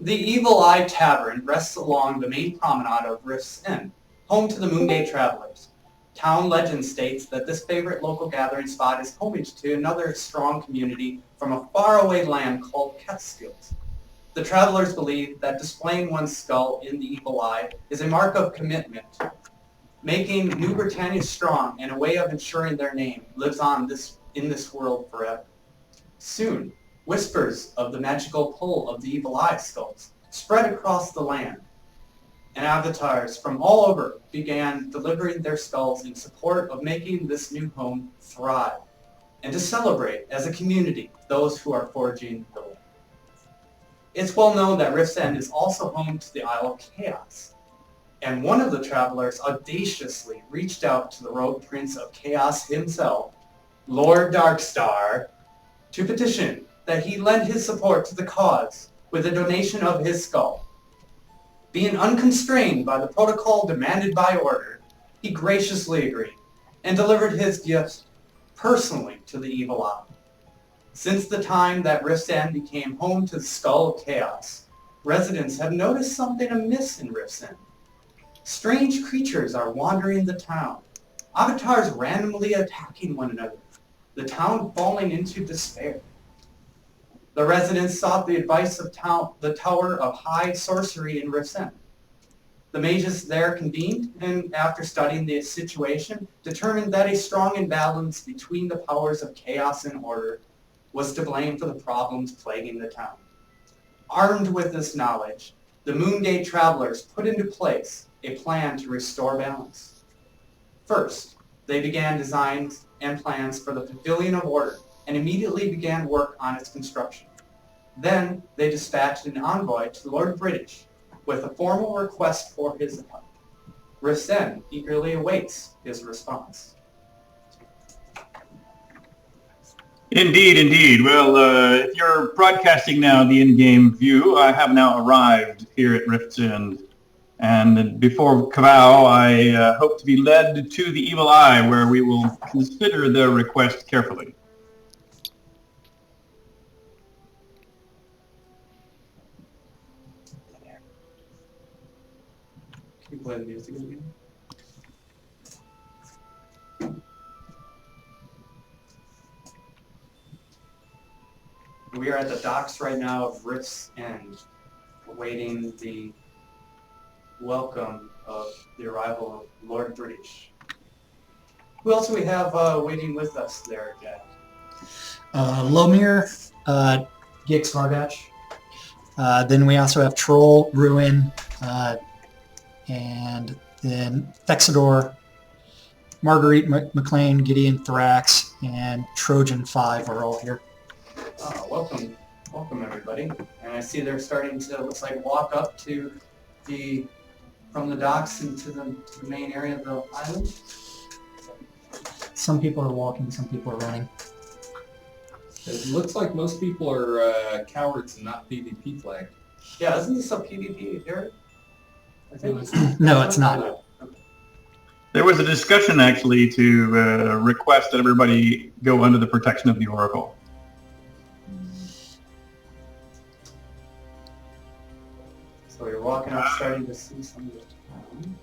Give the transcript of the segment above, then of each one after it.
The Evil Eye Tavern rests along the main promenade of Rift's End, home to the Moongate Travelers. Town legend states that this favorite local gathering spot is homage to another strong community from a faraway land called Catskills. The travelers believe that displaying one's skull in the evil eye is a mark of commitment, making New Britannia strong and a way of ensuring their name lives on in this world forever. Soon, whispers of the magical pull of the evil eye skulls spread across the land, and avatars from all over began delivering their skulls in support of making this new home thrive, and to celebrate as a community those who are forging the way. It's well known that Rift's End is also home to the Isle of Chaos, and one of the travelers audaciously reached out to the Rogue Prince of Chaos himself, Lord Darkstar, to petition that he lend his support to the cause with a donation of his skull. Being unconstrained by the protocol demanded by order, he graciously agreed and delivered his gifts personally to the Evil Eye. Since the time that Rift's End became home to the Skull of Chaos, residents have noticed something amiss in Rift's End. Strange creatures are wandering the town, avatars randomly attacking one another, the town falling into despair. The residents sought the advice of the Tower of High Sorcery in Rift's End. The mages there convened, and after studying the situation, determined that a strong imbalance between the powers of chaos and order was to blame for the problems plaguing the town. Armed with this knowledge, the Moongate Travelers put into place a plan to restore balance. First, they began designs and plans for the Pavilion of Order and immediately began work on its construction. Then, they dispatched an envoy to Lord British with a formal request for his help. Rift's End eagerly awaits his response. Indeed, indeed. Well, if you're broadcasting now the in-game view, I have now arrived here at Rift's End. And before Kavau, I hope to be led to the Evil Eye, where we will consider the request carefully. Can you play the music again? We are at the docks right now of Rift's End, awaiting the welcome of the arrival of Lord British. Who else do we have waiting with us there, Jack? Lomir, Gix Vargach. Then we also have Troll, Ruin, and then Thexador, Marguerite McLean, Gideon Thrax, and Trojan 5 are all here. Welcome everybody. And I see they're starting to, looks like, walk up to from the docks into the main area of the island. Some people are walking, some people are running. It looks like most people are cowards and not PvP flagged. Yeah, isn't this a PvP here? I think No, it's not. Okay. There was a discussion, actually, to request that everybody go under the protection of the Oracle. So you're walking up, starting to see some of the town.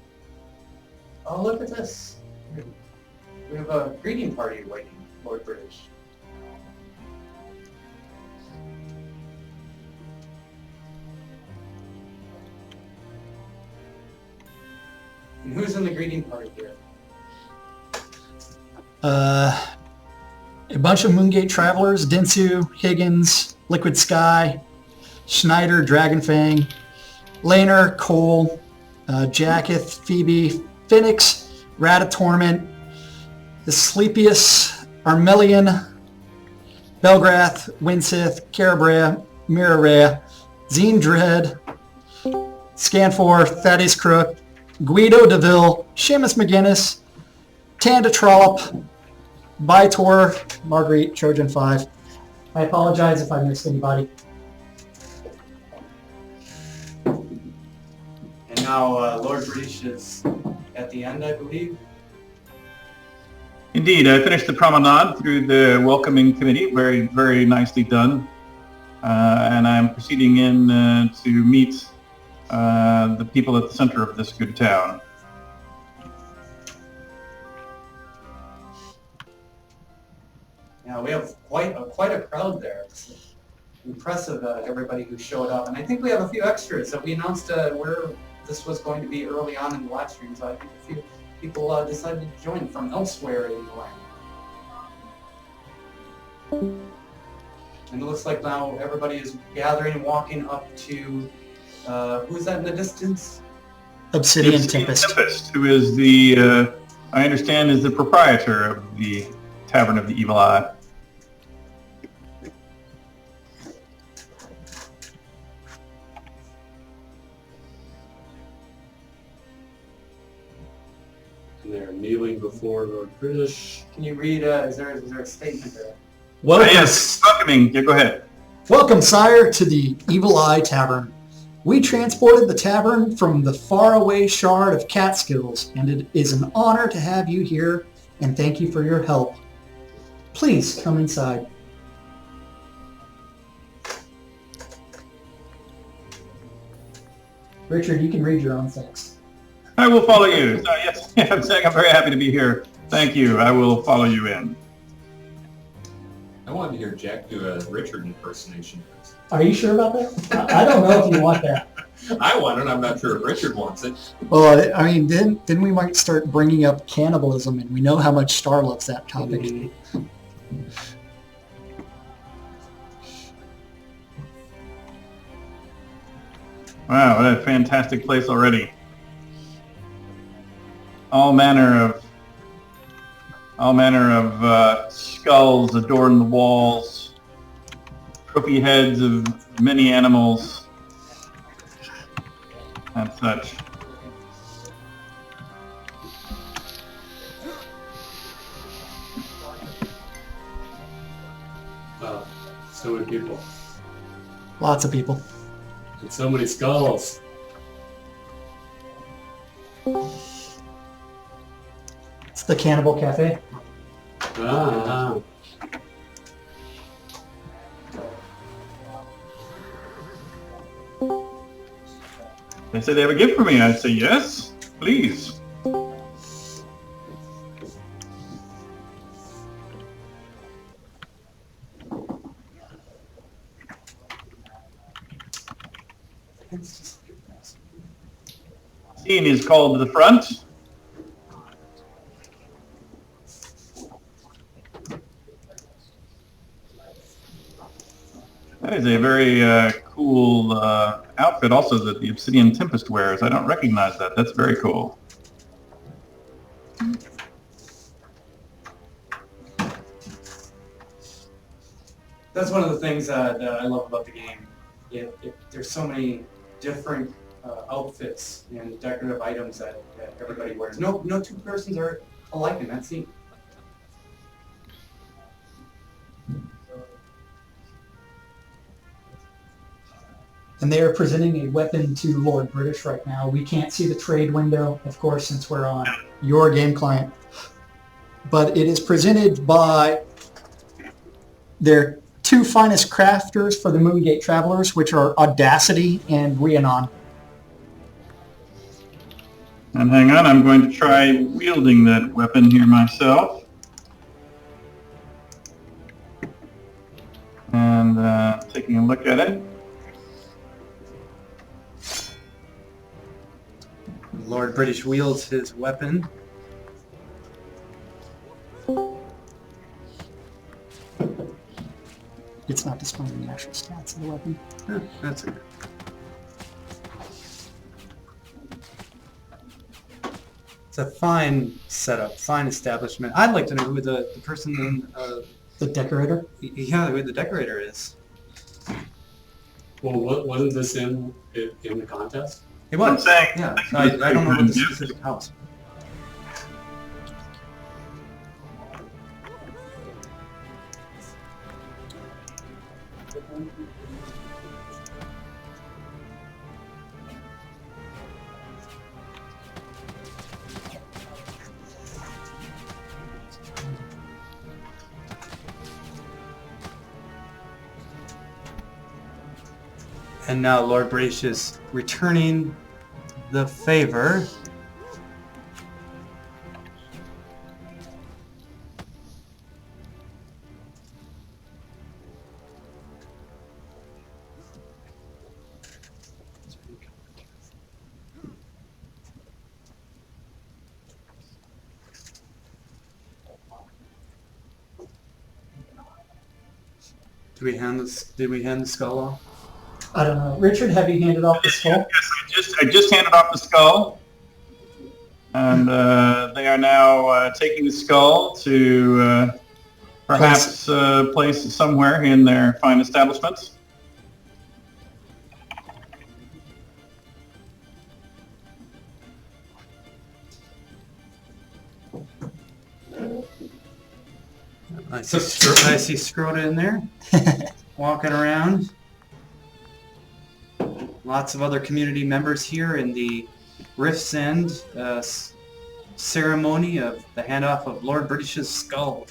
Oh, look at this. We have a greeting party waiting, Lord British. And who's in the greeting party here? A bunch of Moongate Travelers, Dinsu, Higgins, Liquid Sky, Schneider, Dragonfang, Laner, Cole, Jacketh, Phoebe, Phoenix, Ratatorment, the Sleepius, Armelian, Belgrath, Winsith, Carabrea, Mirarea, Zine Dread, Scanfor, Thaddeus Crook, Guido DeVille, Seamus McGinnis, Tanda Trollop, Vitor, Marguerite, Trojan 5. I apologize if I missed anybody. And now Lord British is at the end, I believe. Indeed, I finished the promenade through the welcoming committee. Very, very nicely done. And and I'm proceeding in to meet the people at the center of this good town. Yeah, we have quite a crowd there. It's impressive, everybody who showed up. And I think we have a few extras that we announced where this was going to be early on in the live stream, so I think a few people decided to join from elsewhere in the land. And it looks like now everybody is gathering and walking up to, who's that in the distance? Obsidian Tempest. Who is the, I understand, is the proprietor of the Tavern of the Evil Eye. And they're kneeling before Lord British. Can you read, is there a statement there? Welcome, Yes, welcoming. Yeah, go ahead. welcome, sire, to the Evil Eye Tavern. We transported the tavern from the faraway shard of Catskills, and it is an honor to have you here, and thank you for your help. Please come inside. Richard, you can read your own text. I will follow you. So, yes, I'm saying I'm very happy to be here. Thank you. I will follow you in. I wanted to hear Jack do a Richard impersonation. Are you sure about that? I don't know if you want that. I want it. I'm not sure if Richard wants it. Well, I mean, then we might start bringing up cannibalism, and we know how much Star loves that topic. Mm-hmm. Wow, what a fantastic place already. All manner of skulls adorn the walls, trophy heads of many animals, and such. Wow, so many people. Lots of people. And so many skulls. It's the Cannibal Cafe. Ah. They said they have a gift for me. I'd say yes, please. Scene is called to the front. That is a very cool outfit also that the Obsidian Tempest wears. I don't recognize that. That's very cool. That's one of the things that I love about the game. There's so many different outfits and decorative items that everybody wears. No two persons are alike in that scene. And they are presenting a weapon to Lord British right now. We can't see the trade window, of course, since we're on your game client. But it is presented by their two finest crafters for the Moongate Travelers, which are Audacity and Rhiannon. And hang on, I'm going to try wielding that weapon here myself. And taking a look at it. Lord British wields his weapon. It's not displaying the actual stats of the weapon. That's it. It's a fine setup, fine establishment. I'd like to know who the person in, The decorator? yeah, who the decorator is. Well, wasn't this in the contest? It was. I'm saying- Yeah, so I don't know what the specific house. And now Lord British is returning the favor. Did we hand the skull off? I don't know. Richard, have you handed off the skull? Yes, I just handed off the skull, and they are now taking the skull to perhaps place it somewhere in their fine establishments. I see Scrota in there, walking around. Lots of other community members here in the Rift's End ceremony of the handoff of Lord British's skull.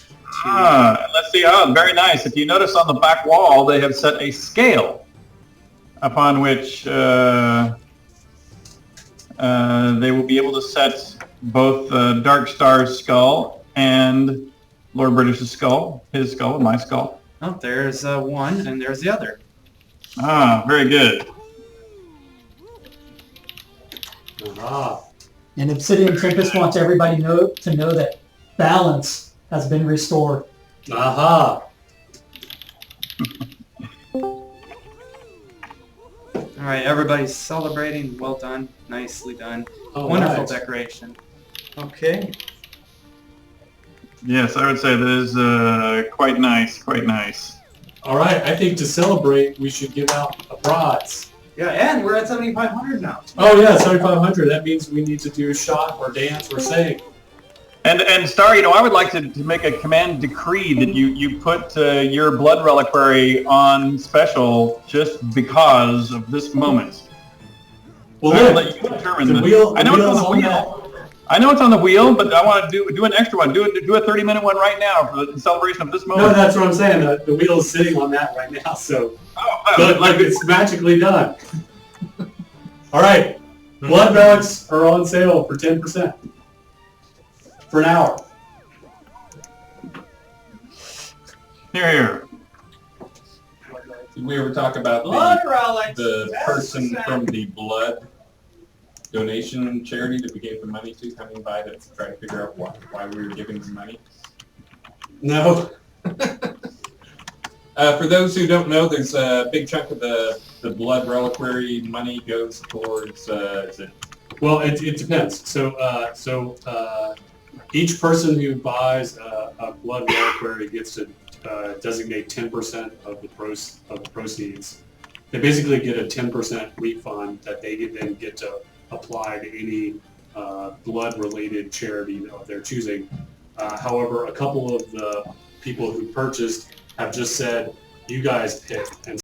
Let's see. Very nice. If you notice on the back wall, they have set a scale upon which they will be able to set both Dark Star's skull and Lord British's skull, his skull and my skull. Oh, there's one, and there's the other. Very good. And Obsidian Tempest wants everybody to know that balance has been restored. Aha! All right, everybody's celebrating. Well done. Nicely done. Wonderful decoration. Okay. Yes, I would say that is quite nice, quite nice. All right, I think to celebrate, we should give out a prize. Yeah, and we're at 7,500 now. Oh yeah, 7,500. That means we need to do a shot or dance or sing. And Star, I would like to make a command decree that you put your blood reliquary on special just because of this moment. Well, I'll let you determine the wheel. I know it's on the wheel. I know it's on the wheel, but I want to do an extra one. Do a 30-minute one right now for the celebration of this moment. No, that's what I'm saying. The wheel is sitting on that right now, so like it's magically done. All right, blood relics are on sale for 10% for an hour. Here. Did we ever talk about the person from the blood donation charity that we gave the money to coming by to try to figure out why we were giving them money? No. For those who don't know, there's a big chunk of the blood reliquary money goes towards. Well, it depends. So each person who buys a blood reliquary gets to designate 10% of the proceeds. They basically get a 10% refund that they then get to apply to any blood-related charity of their choosing. However, a couple of the people who purchased have just said, "You guys pick," and